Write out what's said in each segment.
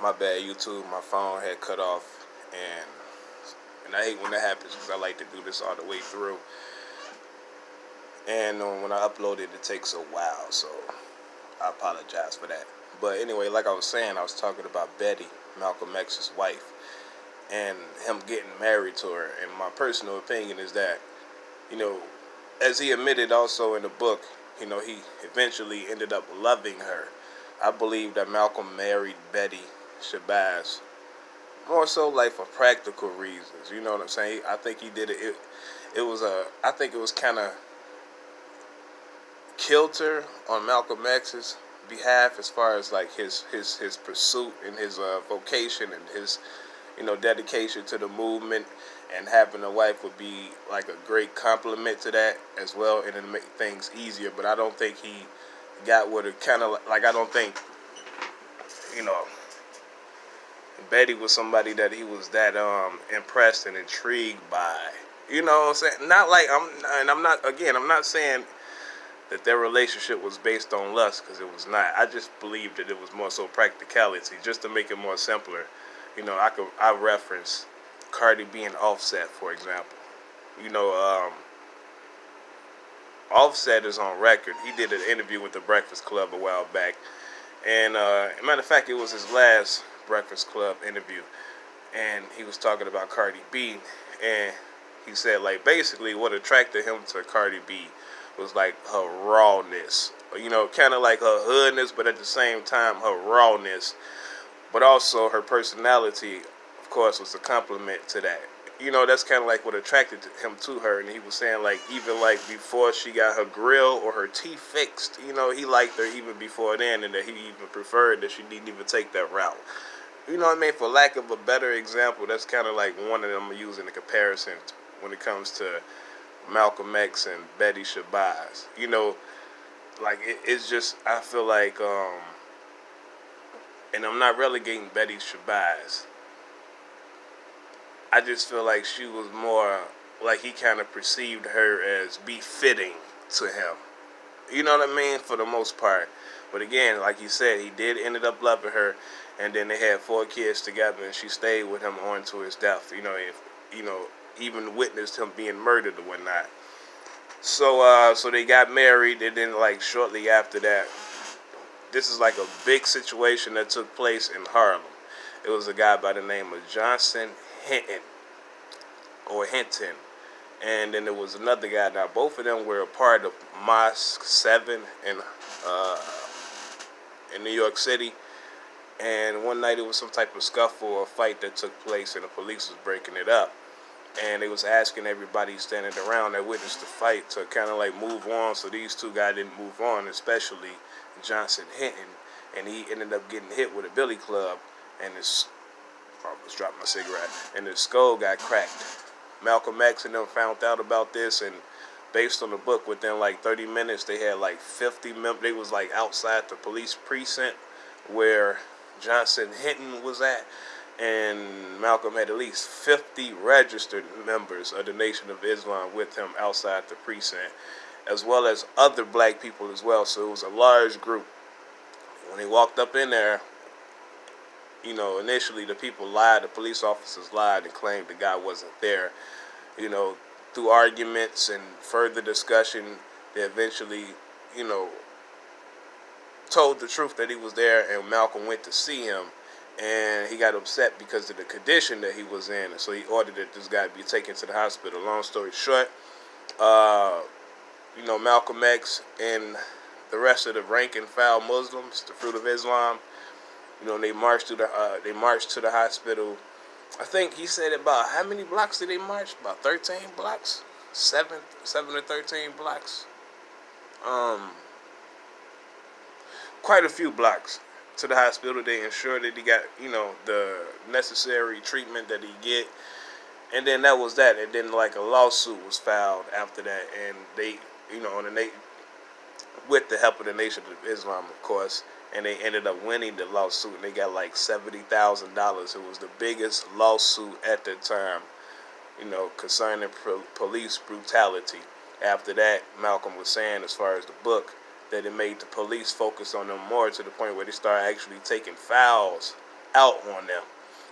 My bad, YouTube. My phone had cut off, and I hate when that happens because I like to do this all the way through. And when I upload it, it takes a while, so I apologize for that. But anyway, like I was saying, I was talking about Betty, Malcolm X's wife, and him getting married to her. And my personal opinion is that, you know, as he admitted also in the book, he eventually ended up loving her. I believe that Malcolm married Betty Shabazz more so like for practical reasons. You know what I'm saying? I think he did it. I think it was kind of kilter on Malcolm X's behalf as far as like his pursuit and his vocation and his dedication to the movement, and having a wife would be like a great compliment to that as well, and it'll make things easier. But I don't think he got what it kind of like. I don't think you know Betty was somebody that he was that impressed and intrigued by. You know what I'm saying? Not like I'm not saying that their relationship was based on lust, because it was not. I just believe that it was more so practicality, just to make it more simpler. I reference Cardi B and Offset, for example. You know, Offset is on record. He did an interview with the Breakfast Club a while back, and matter of fact, it was his last Breakfast Club interview, and he was talking about Cardi B, and he said like basically what attracted him to Cardi B was like her rawness, kind of like her hoodness, but at the same time her rawness, but also her personality, of course, was a compliment to that. That's kind of like what attracted him to her, and he was saying like even like before she got her grill or her teeth fixed, he liked her even before then, and that he even preferred that she didn't even take that route. You know what I mean? For lack of a better example, that's kind of like one of them using a comparison when it comes to Malcolm X and Betty Shabazz. Like it's just, I feel like, and I'm not relegating Betty Shabazz. I just feel like she was more like he kind of perceived her as befitting to him. You know what I mean? For the most part. But again, like you said, he did ended up loving her, and then they had 4 kids together, and she stayed with him on to his death. Even witnessed him being murdered or whatnot. So they got married, and then like shortly after that, this is like a big situation that took place in Harlem. It was a guy by the name of Johnson Hinton, and then there was another guy. Now both of them were a part of Mosque 7 in New York City. And one night it was some type of scuffle or fight that took place, and the police was breaking it up. And they was asking everybody standing around that witnessed the fight to kind of like move on. So these two guys didn't move on, especially Johnson Hinton, and he ended up getting hit with a billy club, and I almost dropped my cigarette, and his skull got cracked. Malcolm X and them found out about this, and based on the book, within like 30 minutes, they had like 50 members. They was like outside the police precinct where Johnson Hinton was at, and Malcolm had at least 50 registered members of the Nation of Islam with him outside the precinct, as well as other black people as well. So it was a large group. When they walked up in there, initially the police officers lied and claimed the guy wasn't there. Through arguments and further discussion, they eventually, told the truth that he was there, and Malcolm went to see him, and he got upset because of the condition that he was in, and so he ordered that this guy be taken to the hospital. Long story short, Malcolm X and the rest of the rank and file Muslims, the Fruit of Islam, they marched to the hospital. I think he said about how many blocks did they march? About 13 blocks, 7 or 13 blocks. Quite a few blocks to the hospital. They ensured that he got, the necessary treatment that he get. And then that was that. And then like a lawsuit was filed after that. And they, with the help of the Nation of Islam, of course. And they ended up winning the lawsuit. And they got like $70,000. It was the biggest lawsuit at the time, concerning police brutality. After that, Malcolm was saying, as far as the book, that it made the police focus on them more, to the point where they started actually taking fouls out on them.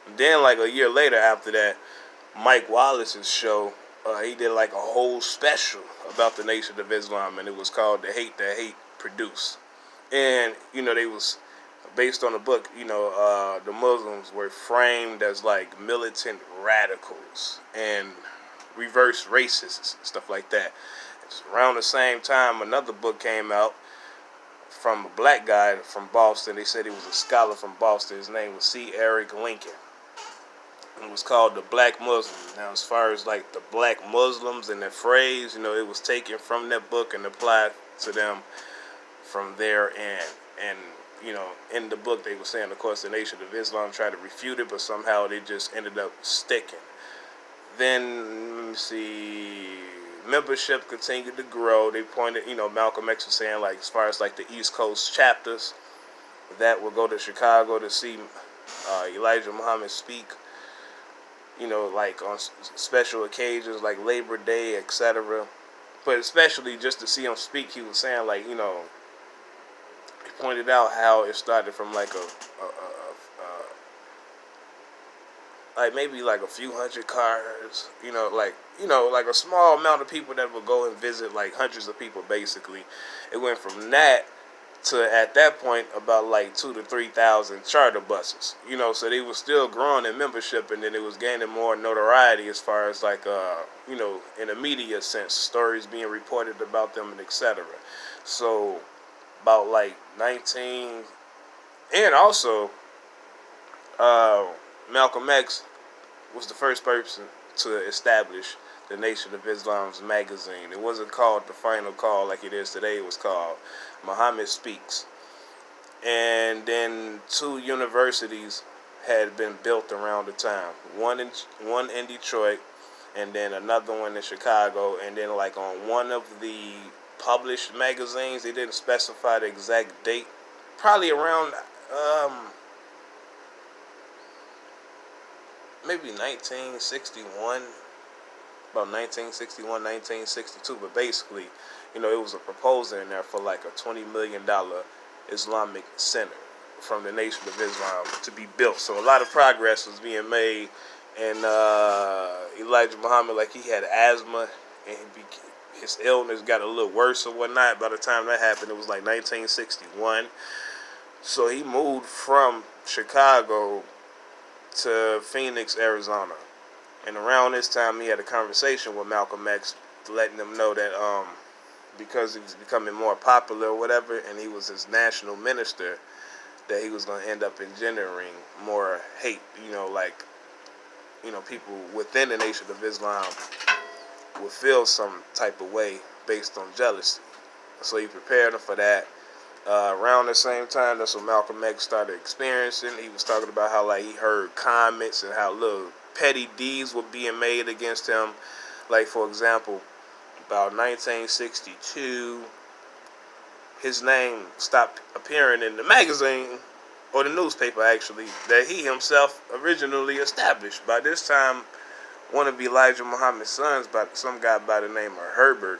And then like a year later after that, Mike Wallace's show, he did like a whole special about the Nation of Islam, and it was called "The Hate That Hate Produced." And they was based on the book. The Muslims were framed as like militant radicals and reverse racists, stuff like that. It's around the same time another book came out from a black guy from Boston. They said he was a scholar from Boston. His name was C. Eric Lincoln. It was called The Black Muslim. Now, as far as like the black Muslims and their phrase, it was taken from that book and applied to them from there. And in the book they were saying, of course, the Nation of Islam tried to refute it, but somehow they just ended up sticking. Then, let me see, membership continued to grow. They pointed, Malcolm X was saying, like, as far as like the East Coast chapters, that will go to Chicago to see Elijah Muhammad speak, like on special occasions like Labor Day, etc. But especially just to see him speak, he was saying, like, he pointed out how it started from like like maybe like a few hundred cars, like a small amount of people that would go and visit, like hundreds of people basically. It went from that to, at that point, about like 2,000 to 3,000 charter buses. So they were still growing in membership, and then it was gaining more notoriety as far as like in a media sense, stories being reported about them and etc. So about like 19, and also Malcolm X was the first person to establish the Nation of Islam's magazine. It wasn't called The Final Call like it is today. It was called Muhammad Speaks. And then 2 universities had been built around the time. One in Detroit, and then another one in Chicago. And then like on one of the published magazines, they didn't specify the exact date. Probably around maybe 1961, about 1961, 1962, but basically, it was a proposal in there for like a $20 million Islamic center from the Nation of Islam to be built. So a lot of progress was being made, and Elijah Muhammad, like, he had asthma, and his illness got a little worse or whatnot. By the time that happened, it was like 1961. So he moved from Chicago to Phoenix, Arizona. And around this time, he had a conversation with Malcolm X, letting him know that because he was becoming more popular or whatever, and he was his national minister, that he was going to end up engendering more hate. People within the Nation of Islam would feel some type of way based on jealousy. So he prepared him for that. Around the same time, that's when Malcolm X started experiencing. He was talking about how, like, he heard comments and how little petty deeds were being made against him. Like, for example, about 1962, his name stopped appearing in the magazine, or the newspaper actually, that he himself originally established. By this time, one of Elijah Muhammad's sons, some guy by the name of Herbert,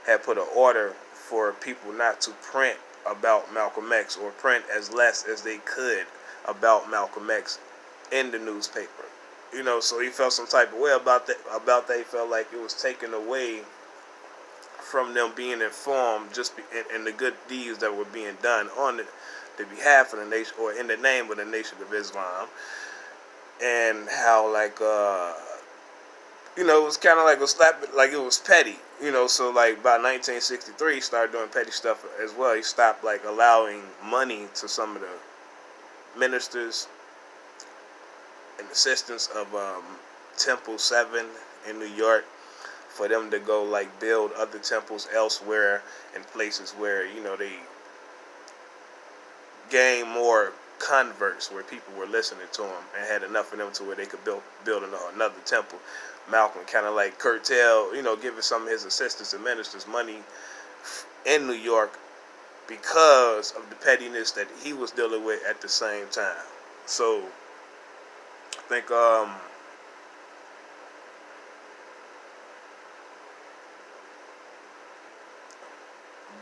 had put an order for people not to print about Malcolm X, or print as less as they could about Malcolm X in the newspaper. So he felt some type of way about that. He felt like it was taken away from them being informed in the good deeds that were being done on the behalf of the nation, or in the name of the Nation of Islam. And how, like, it was kind of like a slap, like it was petty, so like by 1963, he started doing petty stuff as well. He stopped, like, allowing money to some of the ministers and assistants of Temple 7 in New York, for them to go, like, build other temples elsewhere in places where, they gained more converts, where people were listening to them and had enough of them to where they could build another temple. Malcolm kind of like curtailed, giving some of his assistants and ministers money in New York because of the pettiness that he was dealing with at the same time. So I think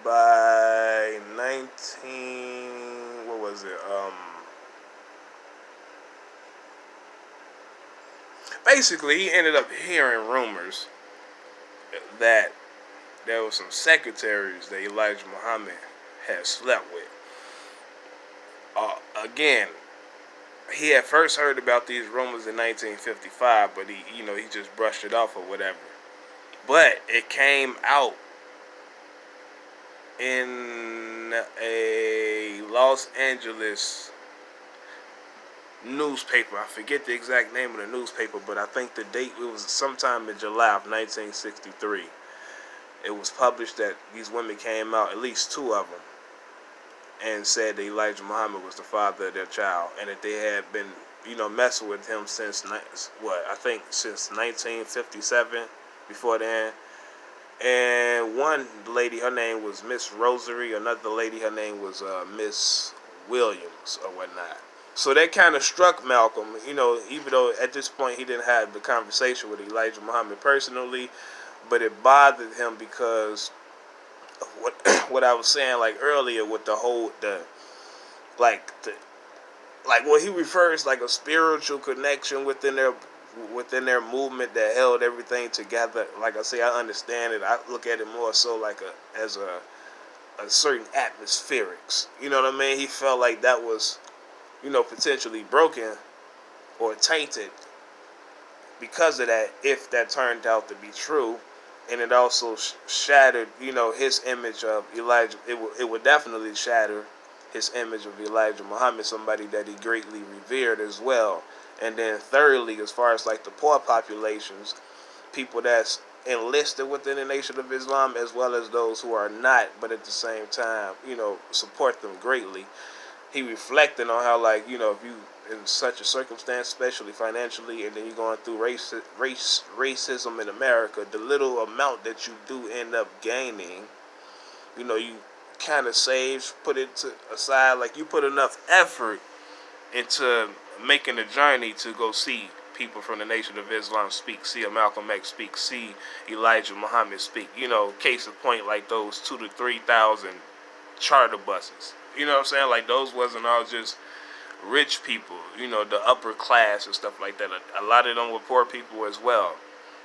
by 19, what was it? basically, he ended up hearing rumors that there were some secretaries that Elijah Muhammad had slept with. Again, he had first heard about these rumors in 1955, but he just brushed it off or whatever. But it came out in a Los Angeles newspaper. I forget the exact name of the newspaper, but I think the date, it was sometime in July of 1963. It was published that these women came out, at least two of them, and said that Elijah Muhammad was the father of their child, and that they had been, messing with him since since 1957. Before then, and one lady, her name was Miss Rosary. Another lady, her name was Miss Williams or whatnot. So that kind of struck Malcolm, even though at this point he didn't have the conversation with Elijah Muhammad personally, but it bothered him because of what I was saying like earlier with the whole like what he refers like a spiritual connection within their movement that held everything together. Like I say, I understand it. I look at it more so like as a certain atmospherics. You know what I mean? He felt like that was, potentially broken or tainted because of that, if that turned out to be true. And it also shattered, his image of Elijah. It would definitely shatter his image of Elijah Muhammad, somebody that he greatly revered as well. And then thirdly, as far as like the poor populations, people that's enlisted within the Nation of Islam, as well as those who are not, but at the same time, support them greatly. He reflected on how, like, if you in such a circumstance, especially financially, and then you're going through racism in America, the little amount that you do end up gaining, you kind of save, put it aside, like you put enough effort into making the journey to go see people from the Nation of Islam speak, see a Malcolm X speak, see Elijah Muhammad speak. Case in point, like those 2,000 to 3,000 charter buses. You know what I'm saying? Like those wasn't all just rich people, the upper class and stuff like that. A lot of them were poor people as well.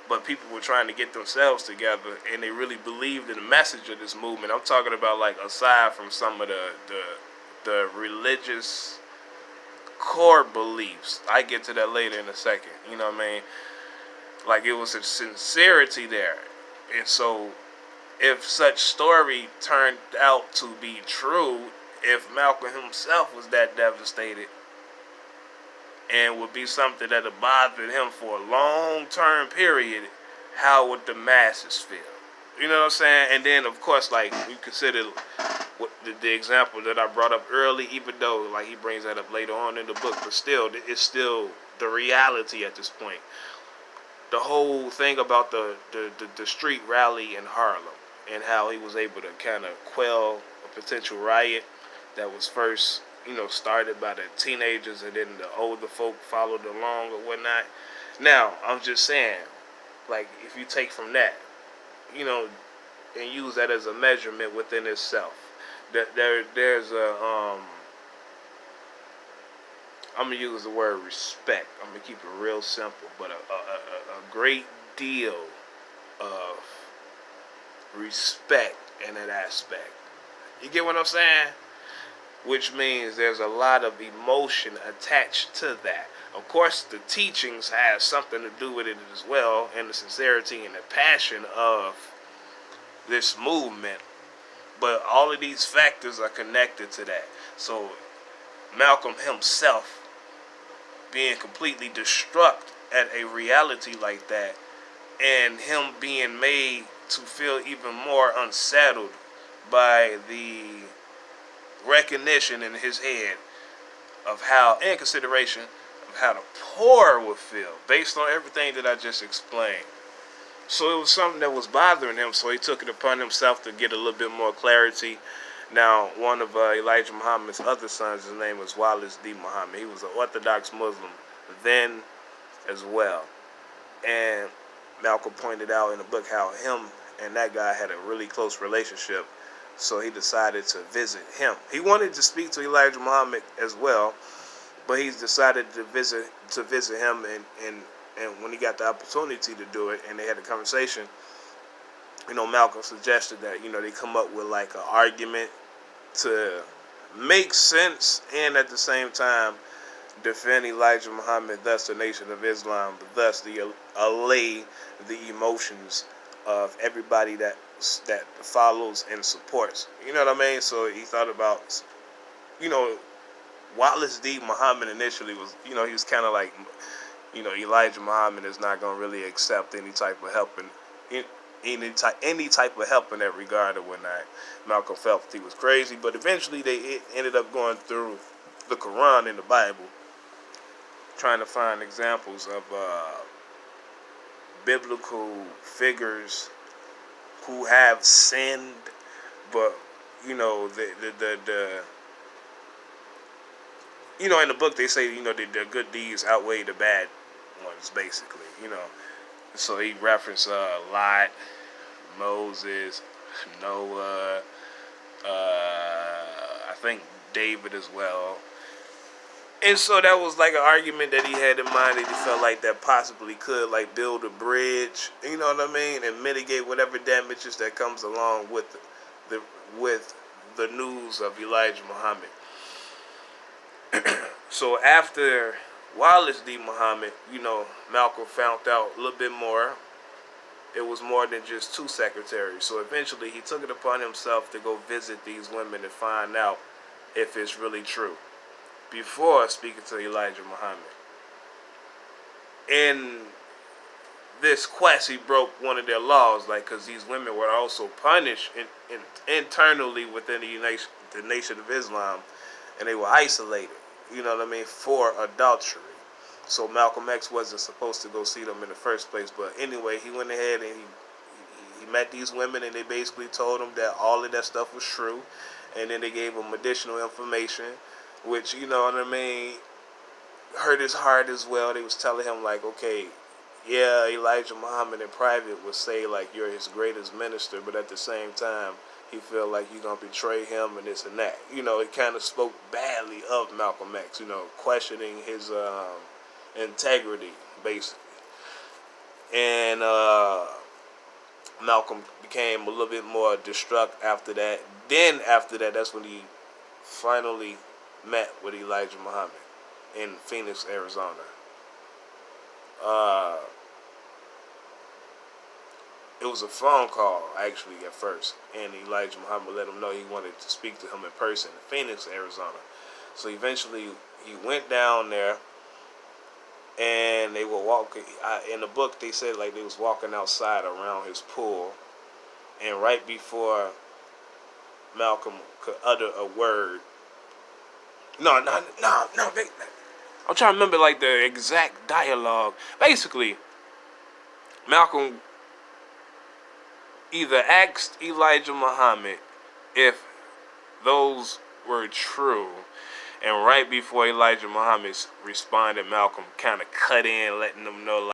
But people were trying to get themselves together, and they really believed in the message of this movement. I'm talking about, like, aside from some of the religious core beliefs. I get to that later in a second. You know what I mean? Like, it was a sincerity there. And so, if such story turned out to be true, if Malcolm himself was that devastated, and would be something that had bothered him for a long-term period, how would the masses feel? You know what I'm saying? And then, of course, like, you consider what the example that I brought up early, even though, like, he brings that up later on in the book, but still, it's still the reality at this point. The whole thing about the street rally in Harlem, and how he was able to kind of quell a potential riot that was first, started by the teenagers, and then the older folk followed along or whatnot. Now, I'm just saying, like, if you take from that, and use that as a measurement within itself, that there's a I'm gonna use the word respect. I'm gonna keep it real simple, but a great deal of respect in that aspect. You get what I'm saying? Which means there's a lot of emotion attached to that. Of course, the teachings have something to do with it as well, and the sincerity and the passion of this movement. But all of these factors are connected to that. So Malcolm himself being completely distraught at a reality like that, and him being made to feel even more unsettled by the recognition in his head of how, in consideration of how the poor would feel, based on everything that I just explained. So it was something that was bothering him, so he took it upon himself to get a little bit more clarity. Now, one of Elijah Muhammad's other sons, his name was Wallace D. Muhammad. He was an Orthodox Muslim then as well. And Malcolm pointed out in the book how him and that guy had a really close relationship. So he decided to visit him. He wanted to speak to Elijah Muhammad as well, but he's decided to visit him and And when he got the opportunity to do it, and they had a conversation, Malcolm suggested that they come up with like an argument to make sense, and at the same time defend Elijah Muhammad, thus the Nation of Islam, but thus allay the emotions of everybody that follows and supports. You know what I mean? So he thought about, you know, Wallace D. Muhammad initially was, he was kind of like, Elijah Muhammad is not going to really accept any type of help any type of help in that regard or whatnot. Malcolm felt he was crazy, but eventually it ended up going through the Quran and the Bible, trying to find examples of biblical figures who have sinned, but in the book they say the good deeds outweigh the bad ones, basically. So he referenced Lot, Moses, Noah, I think David as well. And so that was like an argument that he had in mind, that he felt like that possibly could like build a bridge, you know what I mean, and mitigate whatever damages that comes along with the news of Elijah Muhammad. So after Wallace D. Muhammad, Malcolm found out a little bit more. It was more than just two secretaries. So eventually he took it upon himself to go visit these women and find out if it's really true before speaking to Elijah Muhammad. In this quest, he broke one of their laws, like, because these women were also punished internally within the Nation of Islam, and they were isolated, for adultery. So Malcolm X wasn't supposed to go see them in the first place. But anyway, he went ahead and he met these women, and they basically told him that all of that stuff was true. And then they gave him additional information, which, hurt his heart as well. They was telling him, like, okay, yeah, Elijah Muhammad in private would say, like, you're his greatest minister, but at the same time, he feel like you're going to betray him and this and that. He kind of spoke badly of Malcolm X, questioning his integrity, basically. And Malcolm became a little bit more distraught after that. Then after that, that's when he finally met with Elijah Muhammad in Phoenix, Arizona. It was a phone call, actually, at first, and Elijah Muhammad let him know he wanted to speak to him in person in Phoenix, Arizona. So eventually he went down there, and they were walking. In the book, they said like they was walking outside around his pool, and right before Malcolm could utter a word, no. I'm trying to remember like the exact dialogue. Basically, Malcolm either asked Elijah Muhammad if those were true, and right before Elijah Muhammad responded, Malcolm kind of cut in, letting them know, like,